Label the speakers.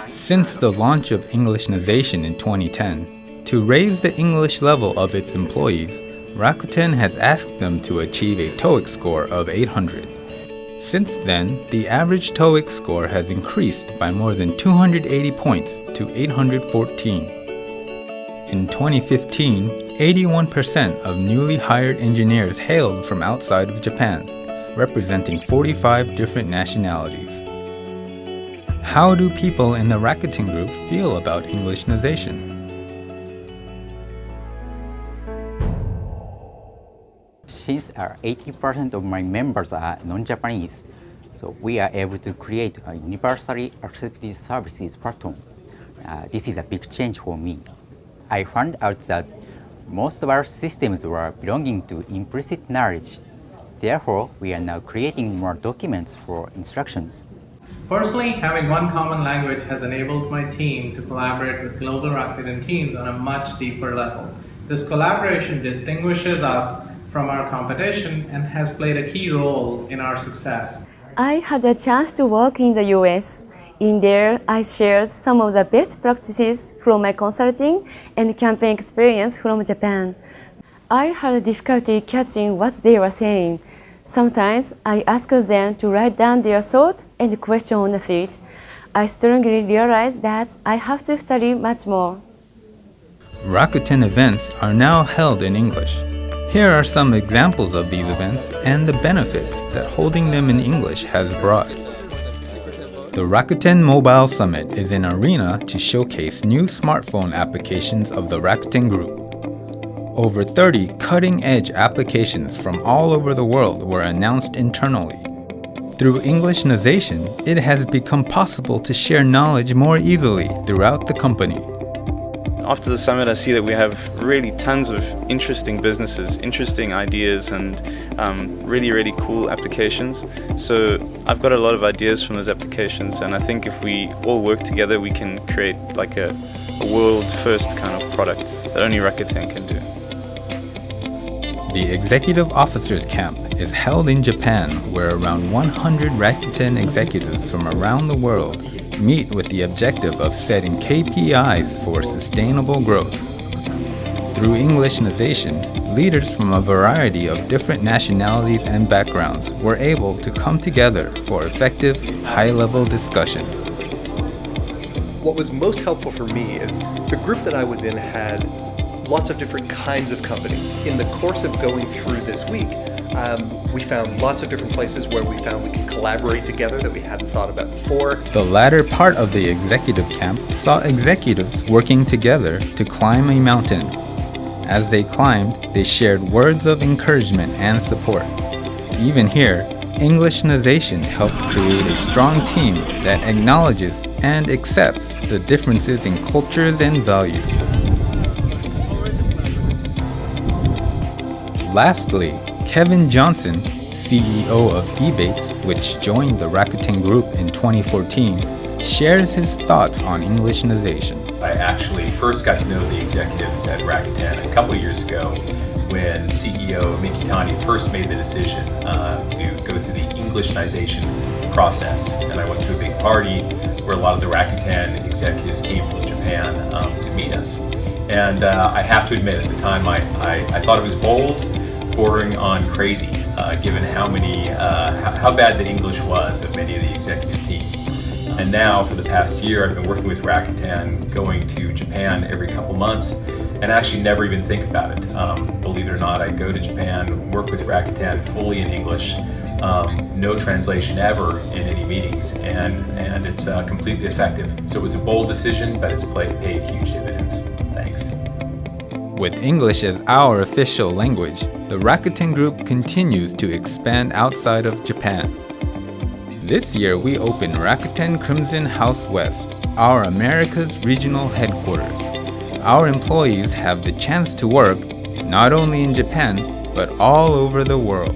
Speaker 1: Since the launch of Englishnization in 2010, to raise the English level of its employees, Rakuten has asked them to achieve a TOEIC score of 800. Since then, the average TOEIC score has increased by more than 280 points to 814. In 2015, 81% of newly hired engineers hailed from outside of Japan, representing 45 different nationalities. How do people in the Rakuten Group feel about Englishnization?
Speaker 2: Since 80% of my members are non-Japanese, so we are able to create a universally accepted services platform. This is a big change for me. I found out that most of our systems were belonging to implicit knowledge. Therefore, we are now creating more documents for instructions.
Speaker 3: Personally, having one common language has enabled my team to collaborate with global Rakuten teams on a much deeper level. This collaboration distinguishes us from our competition and has played a key role in our success.
Speaker 4: I had a chance to work in the US. In there, I shared some of the best practices from my consulting and campaign experience from Japan. I had difficulty catching what they were saying. Sometimes I asked them to write down their thoughts and question on the sheet. I strongly realized that I have to study much more.
Speaker 1: Rakuten events are now held in English. Here are some examples of these events and the benefits that holding them in English has brought. The Rakuten Mobile Summit is an arena to showcase new smartphone applications of the Rakuten Group. Over 30 cutting-edge applications from all over the world were announced internally. Through Englishnization, it has become possible to share knowledge more easily throughout the company.
Speaker 5: After the summit, I see that we have really tons of interesting businesses, interesting ideas, and really cool applications. So I've got a lot of ideas from those applications, and I think if we all work together, we can create like a world-first kind of product that only Rakuten can do.
Speaker 1: The Executive Officers Camp is held in Japan, where around 100 Rakuten executives from around the world meet with the objective of setting KPIs for sustainable growth. Through Englishnization, leaders from a variety of different nationalities and backgrounds were able to come together for effective, high-level discussions.
Speaker 6: What was most helpful for me is the group that I was in had lots of different kinds of companies. In the course of going through this week, we found lots of different places where we found we could collaborate together that we hadn't thought about before.
Speaker 1: The latter part of the executive camp saw executives working together to climb a mountain. As they climbed, they shared words of encouragement and support. Even here, Englishnization helped create a strong team that acknowledges and accepts the differences in cultures and values. Lastly, Kevin Johnson, CEO of Ebates, which joined the Rakuten Group in 2014, shares his thoughts on Englishnization.
Speaker 7: I actually first got to know the executives at Rakuten a couple years ago when CEO Mikitani first made the decision to go through the Englishnization process. And I went to a big party where a lot of the Rakuten executives came from Japan to meet us. And I have to admit, at the time, I thought it was bold, bordering on crazy, given how bad the English was of many of the executive team. And now, for the past year, I've been working with Rakuten, going to Japan every couple months, and actually never even think about it. Believe it or not, I go to Japan, work with Rakuten fully in English, no translation ever in any meetings, and it's completely effective. So it was a bold decision, but it's paid huge dividends. Thanks.
Speaker 1: With English as our official language, the Rakuten Group continues to expand outside of Japan. This year, we opened Rakuten Crimson House West, our America's regional headquarters. Our employees have the chance to work not only in Japan, but all over the world.